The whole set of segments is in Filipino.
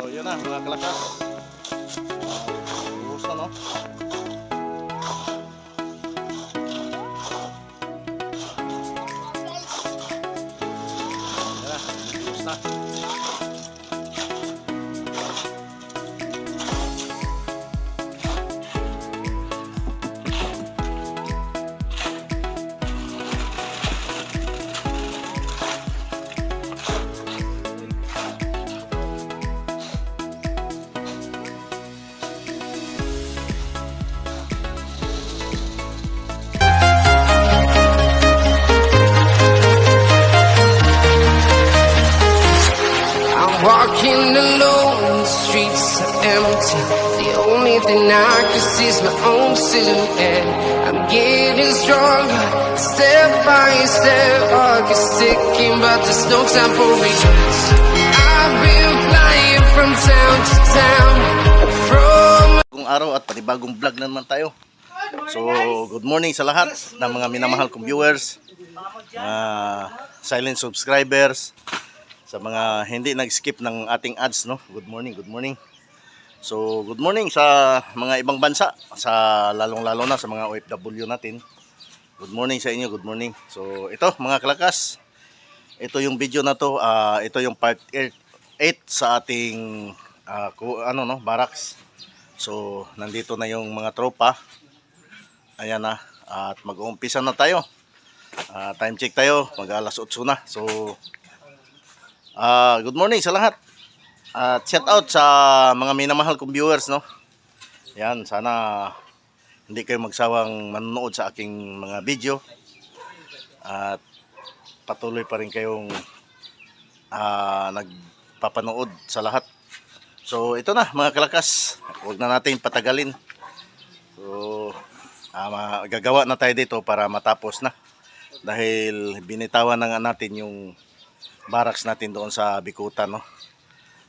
So yun na mga kalakas. Buhos na no. Yan na, buhos na. Walking alone, the streets are empty. The only thing I can see is my own silhouette. I'm getting stronger, step by step. Heart is ticking, but there's no time for regrets. I've been flying from town to town. Bagong araw at panibagong vlog na naman tayo. So, good morning sa lahat ng mga minamahal kong viewers, silent subscribers, sa mga hindi nag-skip ng ating ads, no? Good morning, good morning. So, good morning sa mga ibang bansa, sa lalong-lalo na sa mga OFW natin. Good morning sa inyo, good morning. So, ito mga kalakas, ito yung video na to, ito yung part 8 sa ating barracks. So, nandito na yung mga tropa. Ayan na, at mag-uumpisa na tayo. Time check tayo, mag-alas 8 na. So, good morning sa lahat. At shout out sa mga minamahal kong viewers, no. Yan, sana hindi kayo magsawang manonood sa aking mga video. At patuloy pa rin kayong nagpapanood sa lahat. So, ito na mga kalakas. Huwag na natin patagalin. So, gagawa na tayo dito para matapos na. Dahil binitawan na nga natin yung barracks natin doon sa Bikutan, no.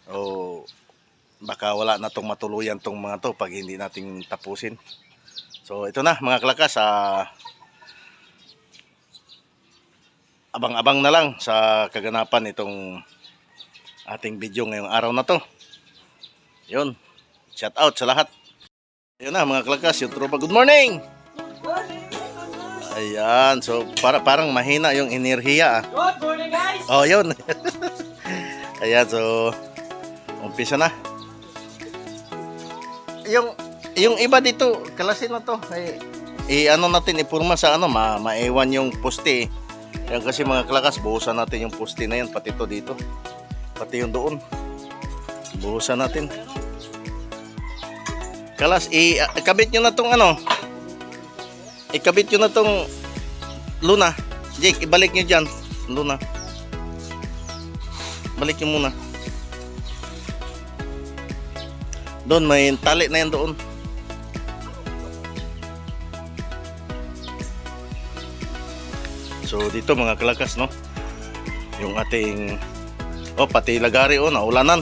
O baka wala na tong matuluyan tong mga to pag hindi natin tapusin. So ito na mga kalakas, abang-abang na lang sa kaganapan itong ating video ngayong araw na to. Yun, shout out sa lahat. Yun na mga kalakas, yung tropa, good morning. Ayan, so parang mahina yung enerhiya. Good morning, guys! Oh, yun. Ayan, so umpisa na. Yung iba dito, kalasin na to. Ano natin, ipurma sa maewan yung poste. Ayan, kasi mga kalakas, buhusan natin yung poste na yan, pati to dito. Pati yung doon. Buhusan natin. Kalas, ikabit nyo na tong ikabit nyo na tong luna. Jake, ibalik nyo dyan. Luna. Balik nyo muna. Doon, may tali na yan doon. So, dito mga kalakas, no? Yung ating, pati lagari, naulanan.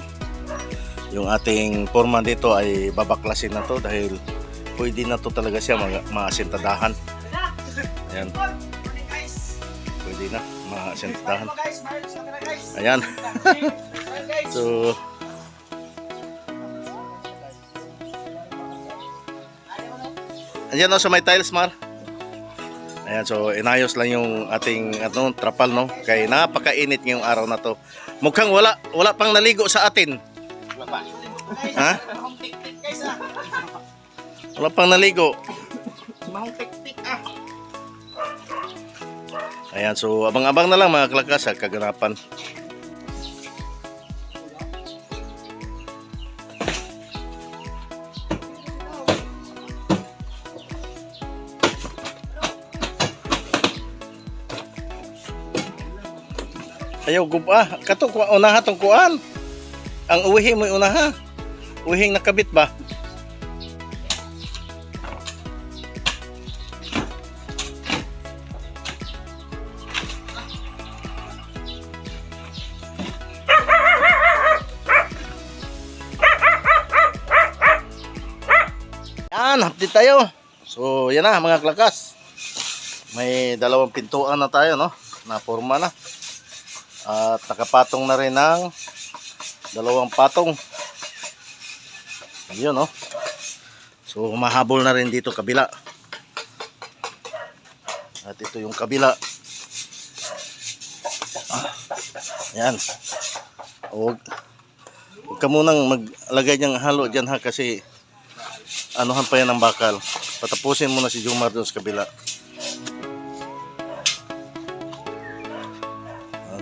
Yung ating forma dito ay babaklasin na to dahil pwede na to talaga siya maasintadahan. Ayan. Pwede na maasintadahan. Ayan. So, ayan sa may tiles, Mar. Ayan, so inayos lang yung ating trapal, no? Kaya napakainit ngayong araw na to. Mukhang wala pang naligo sa atin. Ha? Wala pang naligo. Ayan, so abang-abang na lang mga kalakas sa kaganapan. Ayaw guba, kato unaha tong kuan. Ang uwihi mo unaha. Uwihing nakabit ba? Yan, update tayo. So, yan na mga klakas. May dalawang pintuan na tayo, no? Na forma na. At nakapatong na rin ng dalawang patong. Yun, oh. So, humahabol na rin dito kabila. At ito yung kabila. Yan. Huwag ka munang maglagay niyang halo dyan ha, kasi anuhan pa yan ng bakal. Patapusin muna si Jomar doon sa kabila.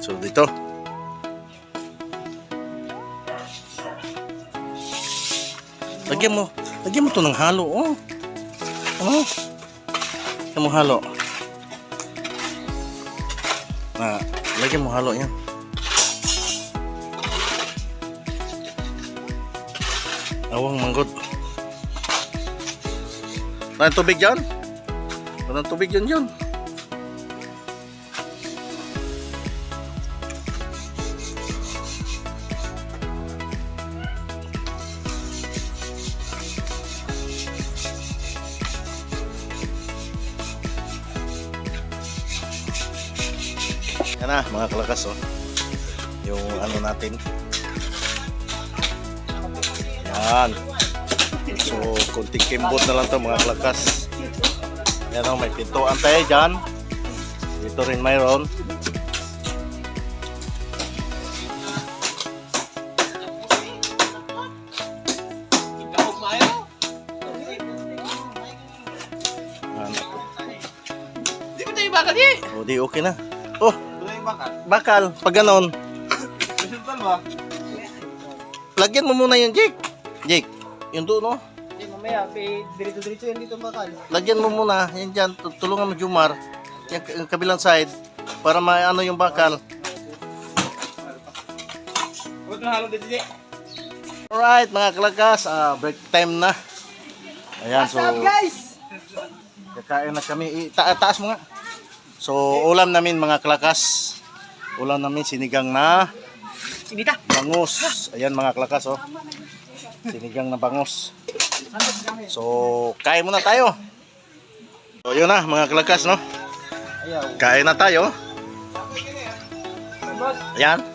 So, dito. Lagyan mo to ng halo, oh. Ano? Lagyan mo halo. Lagyan mo halo yan. Awang manggod. Walang tubig dyan? Walang tubig dyan dyan. Yan na mga kalakas, oh. Yung ano natin. Yan. So, kunting kimbot na lang to mga kalakas. Yan, oh, may pintuan tayo dyan. Dito rin mayroon. Yan. Di ba tayo bakal di? O, di okay na. Oh, bakal. Pag ganon, lagyan mo muna yung Jake. Jake, yung doon, no? Hindi, mamaya, dirito-dirito yan dito bakal. Lagyan mo muna, yan dyan, tulungan mo Jomar, yung kabilang side, para maano yung bakal. Huwag na halo dito di. Alright, mga kalakas, break time na. Ayan, so, Guys! kakain na kami. Taas mo nga. So, ulam namin mga kalakas. Ulam namin sinigang na Sinita. bangus. Ayan mga kalakas, oh. Sinigang na bangus. So, kain muna tayo. So, yun na mga kalakas, no? Kain na tayo. Ayan.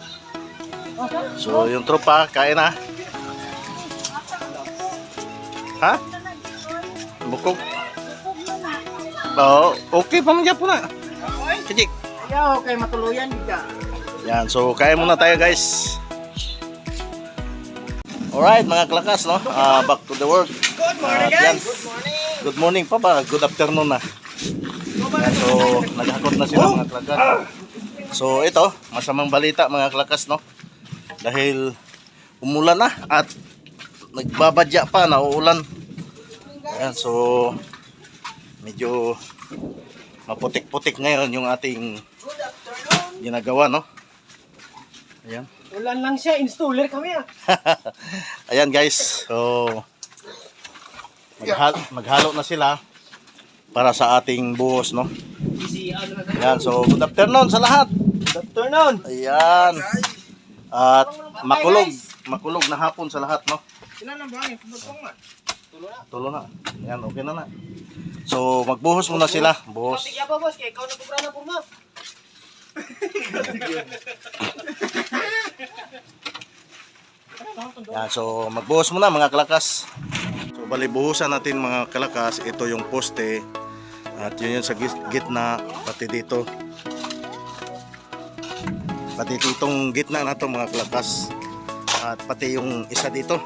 So, yung tropa, kain na. Ha? Bukog. Oh, okay pa man dyan po na. Kajik. Ayaw, kay matuluyan dito. Yan, so kain muna tayo guys. Alright mga kalakas, no? Back to the work. Good morning guys! Good morning! Good morning pa ba? Good afternoon na. Yan, so naghakot na sila mga kalakas. So ito, masamang balita mga kalakas, no? Dahil umulan na at nagbabadya pa, nauulan. Yan, so medyo maputik-putik ngayon yung ating ginagawa, no? Ayan. Ulan lang siya, installer kami ah. Ayan guys, so maghalo na sila para sa ating buhos, no? Ayan, so good afternoon sa lahat. Good afternoon! Ayan. At makulog na hapon sa lahat, no? Sila nang buhangin, kumagpong man. Tulo na. Ayan, okay na na. So magbuhos muna sila, buhos. Patigya pa boss, kaya ikaw nagpupra na purma. Yan, so magbuhos muna mga kalakas. So bali buhusan natin mga kalakas. Ito yung poste. At yun sa gitna. Pati dito. Pati ditong gitna na to mga kalakas. At pati yung isa dito.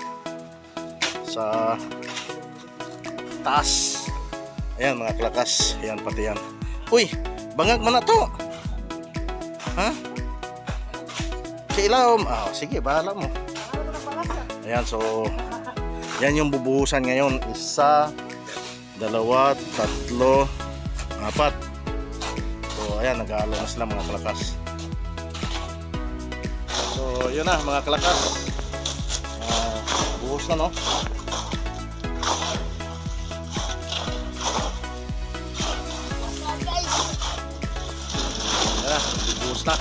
Sa taas. Ayan mga kalakas. Ayan pati yan. Uy! Bangag man na to! Ha? Sa ilawom. Sige, bahala mo. Ayan, so yan yung bubuhusan ngayon. 1, 2, 3, 4. So ayan, nag-aalo na sila mga kalakas. So yun na mga kalakas. Buhos na, no? Ayan na, buhos na.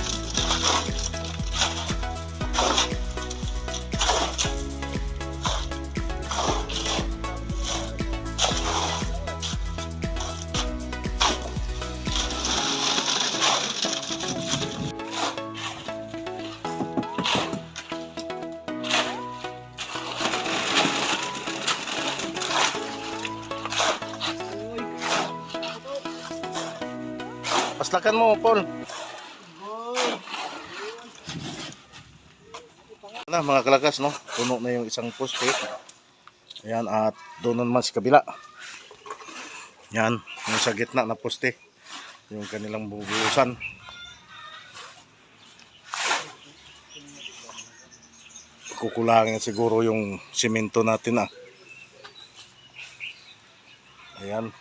Tuslakan mo, Paul. Na mga kalakas, no? Puno na yung isang poste. Ayan, at doon naman sa kabila. Yan, yung sa gitna na poste. Yung kanilang bubuusan. Kukulangin siguro yung simento natin, ah. Ayan.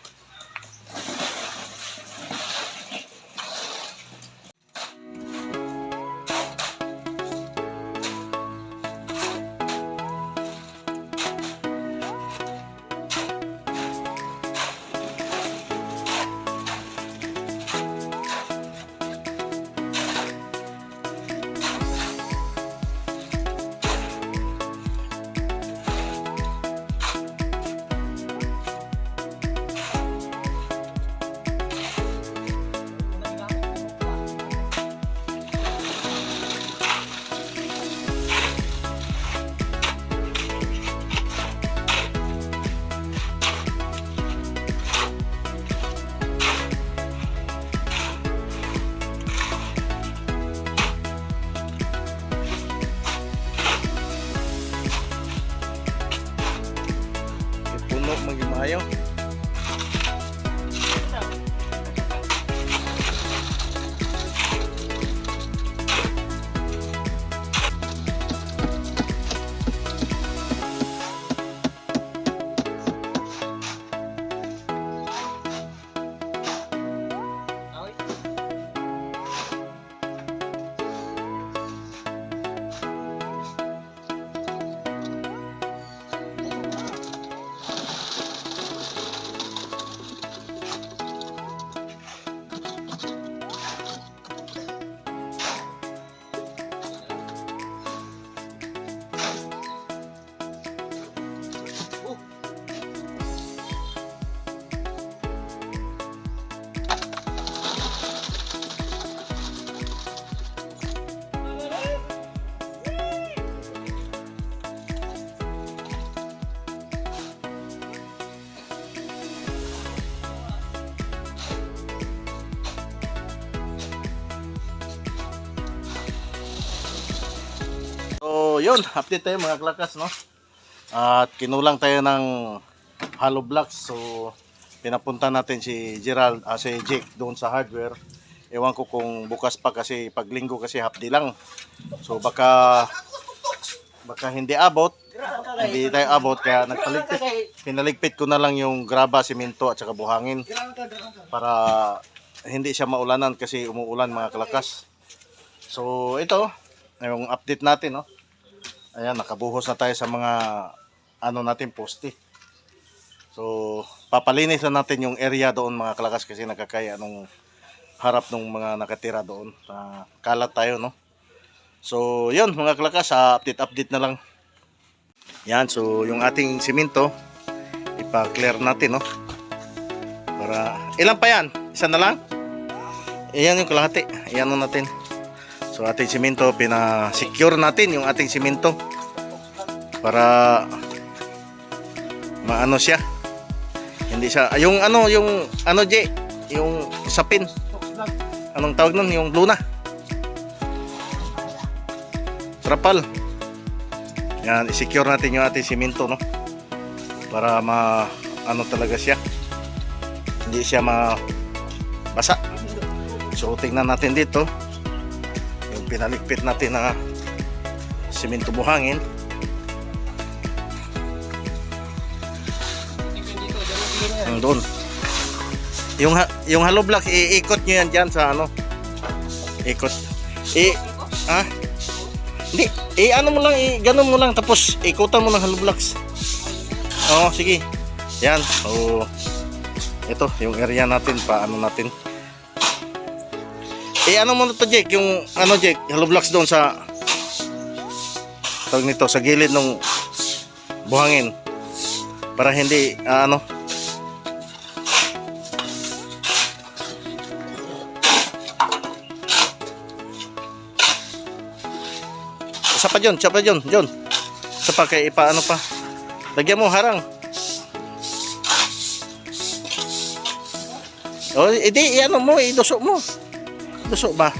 Puno magimayo. So, yun, update tayo mga klakas, no? At kinulang tayo ng hollow blocks. So, pinapunta natin si Gerald, si Jake doon sa hardware. Ewan ko kung bukas pa kasi pag linggo kasi half day lang. So, baka hindi abot. Hindi tayo abot kaya nagpaligpit. Pinaligpit ko na lang yung graba, simento at saka buhangin para hindi siya maulanan kasi umuulan mga kalakas. So, ito yung update natin, no? Ayan, nakabuhos na tayo sa mga ano natin poste. So, papalinis na natin yung area doon mga kalakas kasi nakakaya nung harap ng mga nakatira doon. Kalat tayo, no? So, yun mga kalakas, update na lang. Yan, so yung ating simento ipa-clear natin, no? Para ilan pa yan? Isa na lang? Ayan yung kalahati. Ayan na natin. So ating simento, pina-secure natin yung ating simento para maano siya. Hindi siya yung ano J, yung sapin. Anong tawag nun? Yung luna. Trapal. Yan, i-secure natin yung ating simento, no? Para ano talaga siya. Hindi siya mabasa. So tingnan natin dito. Pinaligpit natin na simento buhangin. Doon. Yung hollow block iikot niyo yan diyan sa ano. Ikot. Hindi, ano mo lang, ganun mo lang tapos ikutan mo ng hollow blocks. Oo, sige. Yan. So ito yung area natin, paano natin. Ano mo na to Jake, yung ano Jake, hollow blocks doon sa tawag nito, sa gilid ng buhangin para hindi ano. Isa pa John. Isa pa kay ipaano pa. Lagyan mo harang. O, edi, ano mo, iduso mo. Duso ba?